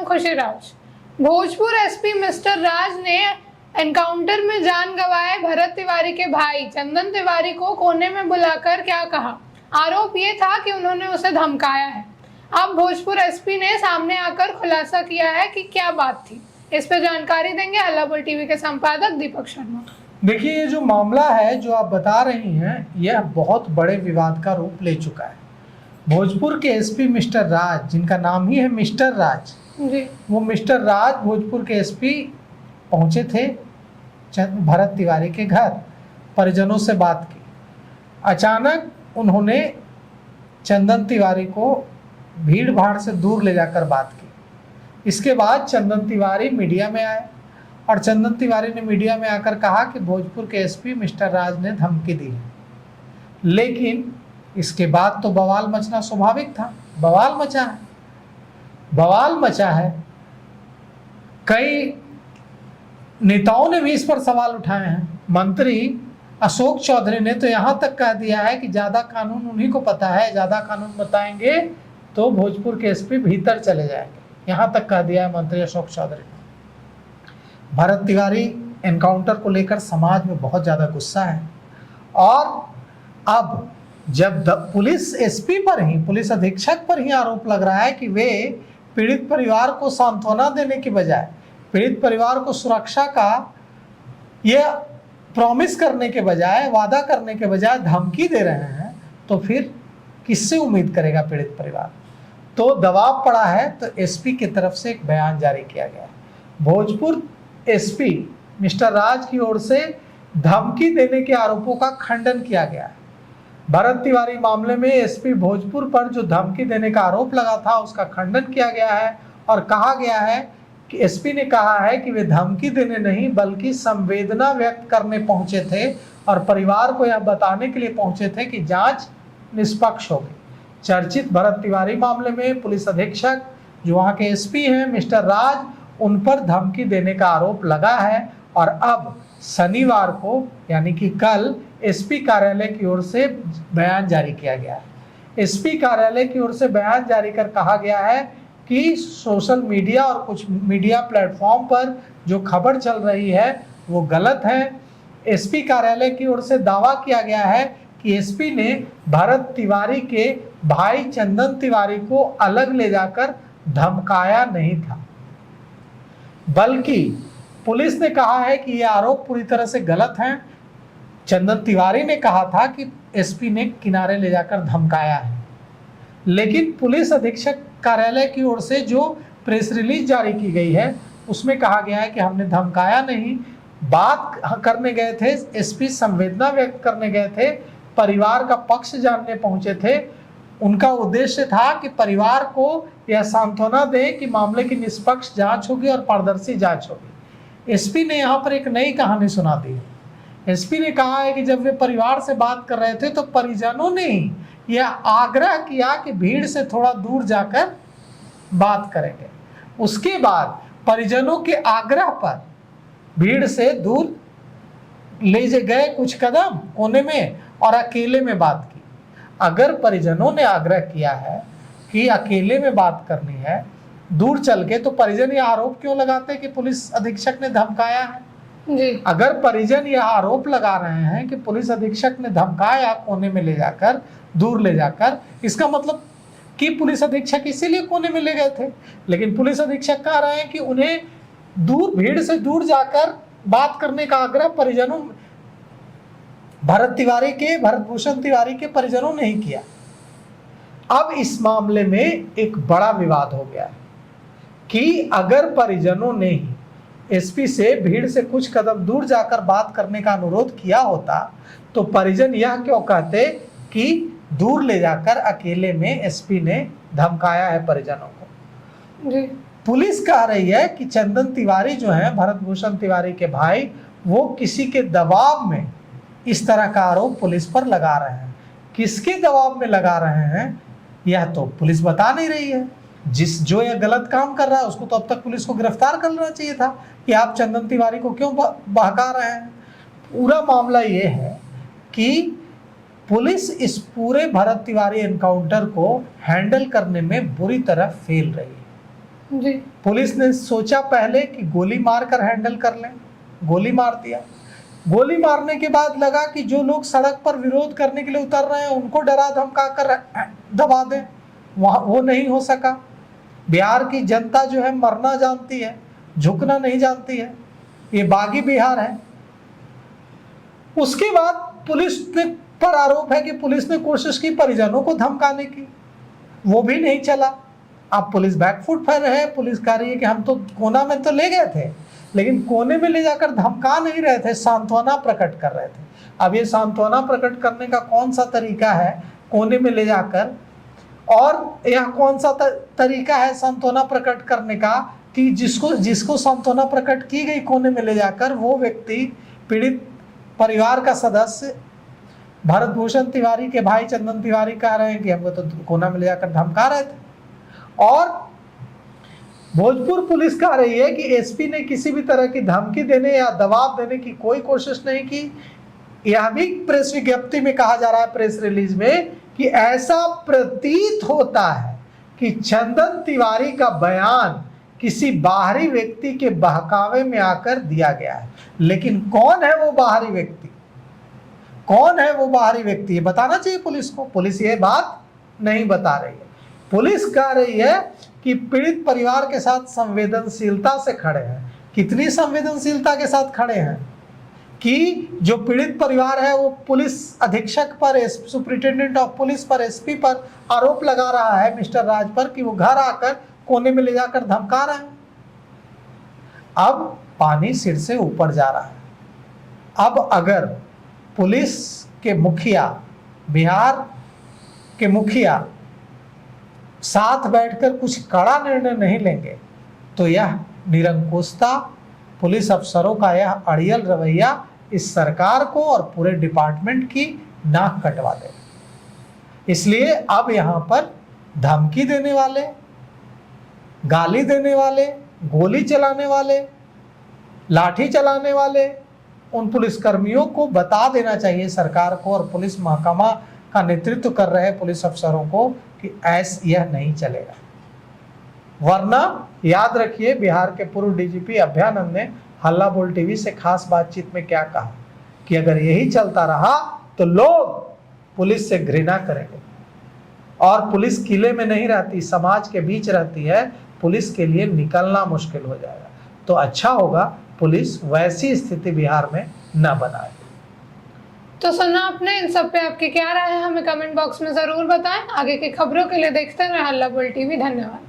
खुशीराज। Bhojpur SP mister राज ने encounter में जान गंवाए भरत तिवारी के भाई चंदन तिवारी को कोने में बुलाकर क्या कहा? आरोप ये था कि उन्होंने उसे धमकाया है। अब भोजपुर एसपी ने सामने आकर खुलासा किया है कि क्या बात थी। इस पे जानकारी देंगे हल्ला बोल टीवी के संपादक दीपक शर्मा। देखिए, ये जो मामला है जो आप बता रही हैं, यह बहुत बड़े विवाद का रूप ले चुका है। भोजपुर के एसपी मिस्टर राज, जिनका नाम ही है मिस्टर राज जी, वो मिस्टर राज भोजपुर के एसपी पहुंचे थे भरत तिवारी के घर, परिजनों से बात की। अचानक उन्होंने चंदन तिवारी को भीड़ भाड़ से दूर ले जाकर बात की। इसके बाद चंदन तिवारी मीडिया में आए और चंदन तिवारी ने मीडिया में आकर कहा कि भोजपुर के एसपी मिस्टर राज ने धमकी दी है। लेकिन इसके बाद तो बवाल मचना स्वाभाविक था। बवाल मचा है। कई नेताओं ने भी इस पर सवाल उठाए हैं। मंत्री अशोक चौधरी ने तो यहाँ तक कह दिया है कि ज़्यादा कानून उन्हीं को पता है, ज़्यादा कानून बताएंगे तो भोजपुर के एसपी भीतर चले जाएंगे, यहाँ तक कह दिया है मंत्री अशोक चौधरी ने। भरत तिवारी एनकाउंटर को लेकर समाज में बहुत ज़्यादा गुस्सा है और अब जब पुलिस एसपी पर ही, पुलिस अधीक्षक पर ही आरोप लग रहा है कि वे पीड़ित परिवार को सांत्वना देने के बजाय, पीड़ित परिवार को सुरक्षा का यह प्रॉमिस करने के बजाय, वादा करने के बजाय धमकी दे रहे हैं, तो फिर किससे उम्मीद करेगा पीड़ित परिवार? तो दबाव पड़ा है, तो एसपी की तरफ से एक बयान जारी किया गया है। भोजपुर एसपी मिस्टर राज की ओर से धमकी देने के आरोपों का खंडन किया गया है। भरत तिवारी मामले में एसपी भोजपुर पर जो धमकी देने का आरोप लगा था उसका खंडन किया गया है और कहा गया है कि एसपी ने कहा है कि वे धमकी देने नहीं बल्कि संवेदना व्यक्त करने पहुंचे थे और परिवार को यह बताने के लिए पहुंचे थे कि जांच निष्पक्ष होगी। चर्चित भरत तिवारी मामले में पुलिस अधीक्षक जो वहाँ के एसपी हैं मिस्टर राज, उन पर धमकी देने का आरोप लगा है और अब शनिवार को यानी कि कल एसपी कार्यालय की ओर से बयान जारी किया गया है। एसपी कार्यालय की ओर से बयान जारी कर कहा गया है कि सोशल मीडिया और कुछ मीडिया प्लेटफॉर्म पर जो खबर चल रही है वो गलत है। एसपी कार्यालय की ओर से दावा किया गया है कि एसपी ने भरत तिवारी के भाई चंदन तिवारी को अलग ले जाकर धमकाया नहीं था, बल्कि पुलिस ने कहा है कि ये आरोप पूरी तरह से गलत हैं। चंदन तिवारी ने कहा था कि एसपी ने किनारे ले जाकर धमकाया है, लेकिन पुलिस अधीक्षक कार्यालय की ओर से जो प्रेस रिलीज जारी की गई है उसमें कहा गया है कि हमने धमकाया नहीं, बात करने गए थे, एसपी संवेदना व्यक्त करने गए थे, परिवार का पक्ष जानने पहुंचे थे। उनका उद्देश्य था कि परिवार को यह सांत्वना दे कि मामले की निष्पक्ष जांच होगी और पारदर्शी जांच होगी। एसपी ने यहाँ पर एक नई कहानी सुना दी है। एसपी ने कहा है कि जब वे परिवार से बात कर रहे थे तो परिजनों ने ही यह आग्रह किया कि भीड़ से थोड़ा दूर जाकर बात करेंगे। उसके बाद परिजनों के आग्रह पर भीड़ से दूर ले गए कुछ कदम कोने में और अकेले में बात की। अगर परिजनों ने आग्रह किया है कि अकेले में बात करनी है दूर चल के, तो परिजन यह आरोप क्यों लगाते कि पुलिस अधीक्षक ने धमकाया है? जी। अगर परिजन यह आरोप लगा रहे हैं कि पुलिस अधीक्षक ने धमकाया कोने में ले जाकर, दूर ले जाकर, इसका मतलब कि पुलिस अधीक्षक इसीलिए कोने में ले गए थे। लेकिन पुलिस अधीक्षक कह रहे हैं कि उन्हें दूर, भीड़ से दूर जाकर बात करने का आग्रह परिजनों, भरत भूषण तिवारी के परिजनों ने ही किया। अब इस मामले में एक बड़ा विवाद हो गया कि अगर परिजनों ने ही एसपी से भीड़ से कुछ कदम दूर जाकर बात करने का अनुरोध किया होता तो परिजन यह क्यों कहते कि दूर ले जाकर अकेले में एसपी ने धमकाया है परिजनों को? जी। पुलिस कह रही है कि चंदन तिवारी जो है भरत भूषण तिवारी के भाई, वो किसी के दबाव में इस तरह का आरोप पुलिस पर लगा रहे हैं। किसके दबाव में लगा रहे हैं यह तो पुलिस बता नहीं रही है। जो यह गलत काम कर रहा है उसको तो अब तक पुलिस को गिरफ्तार कर लेना चाहिए था कि आप चंदन तिवारी को क्यों बहका रहे हैं। पूरा मामला ये है कि पुलिस इस पूरे भरत तिवारी एनकाउंटर को हैंडल करने में बुरी तरह फेल रही है। जी। पुलिस ने सोचा पहले कि गोली मारकर हैंडल कर लें, गोली मार दिया। गोली मारने के बाद लगा कि जो लोग सड़क पर विरोध करने के लिए उतर रहे हैं उनको डरा धमका कर दबा दें, वहाँ वो नहीं हो सका। बिहार की जनता जो है मरना जानती है, झुकना नहीं जानती है, ये बागी बिहार है। उसके बाद पुलिस ने पर आरोप है कि पुलिस ने कोशिश की परिजनों को धमकाने की, वो भी नहीं चला। अब पुलिस बैकफुट पर है, पुलिस कह रही है कि हम तो कोना में तो ले गए थे, लेकिन कोने में ले जाकर धमका नहीं रहे थे, सांत्वना प्रकट कर रहे थे। अब ये सांत्वना प्रकट करने का कौन सा तरीका है कोने में ले जाकर, और यह कौन सा तरीका है सांत्वना प्रकट करने का कि जिसको सांत्वना प्रकट की गई कोने में ले जाकर, वो व्यक्ति पीड़ित परिवार का सदस्य भरत भूषण तिवारी के भाई चंदन तिवारी कह रहे हैं कि हमको तो कोना में ले जाकर धमका रहे थे। और भोजपुर पुलिस कह रही है कि एसपी ने किसी भी तरह की धमकी देने या दबाव देने की कोई कोशिश नहीं की। यह भी प्रेस विज्ञप्ति में कहा जा रहा है, प्रेस रिलीज में, कि ऐसा प्रतीत होता है कि चंदन तिवारी का बयान किसी बाहरी व्यक्ति के बहकावे में आकर दिया गया है। लेकिन कौन है वो बाहरी व्यक्ति, कौन है वो बाहरी व्यक्ति, ये बताना चाहिए पुलिस को। पुलिस ये बात नहीं बता रही है। पुलिस कह रही है कि पीड़ित परिवार के साथ संवेदनशीलता से खड़े हैं। कितनी संवेदनशीलता के साथ खड़े हैं कि जो पीड़ित परिवार है वो पुलिस अधीक्षक पर, सुप्रिंटेंडेंट ऑफ पुलिस पर, एसपी पर आरोप लगा रहा है, मिस्टर राज पर, कि वो घर आकर कोने में ले जाकर धमका रहे हैं। अब पानी सिर से ऊपर जा रहा है। अब अगर पुलिस के मुखिया, बिहार के मुखिया साथ बैठकर कुछ कड़ा निर्णय नहीं लेंगे तो यह निरंकुशता, पुलिस अफसरों का यह अड़ियल रवैया इस सरकार को और पूरे डिपार्टमेंट की नाक कटवा देगा। इसलिए अब यहाँ पर धमकी देने वाले, गाली देने वाले, गोली चलाने वाले, लाठी चलाने वाले उन पुलिसकर्मियों को बता देना चाहिए सरकार को और पुलिस महकमा का नेतृत्व कर रहे पुलिस अफसरों को कि यह नहीं चलेगा। वरना याद रखिए, बिहार के पूर्व डीजीपी अभयानंद ने हल्ला बोल टीवी से खास बातचीत में क्या कहा कि अगर यही चलता रहा तो लोग पुलिस से घृणा करेंगे। और पुलिस किले में नहीं रहती, समाज के बीच रहती है, पुलिस के लिए निकलना मुश्किल हो जाएगा। तो अच्छा होगा पुलिस वैसी स्थिति बिहार में न बनाए। तो सुना आपने, इन सब पे आपकी क्या राय है हमें कमेंट बॉक्स में जरूर बताएं। आगे की खबरों के लिए देखते रहे हल्ला बोल टीवी। धन्यवाद।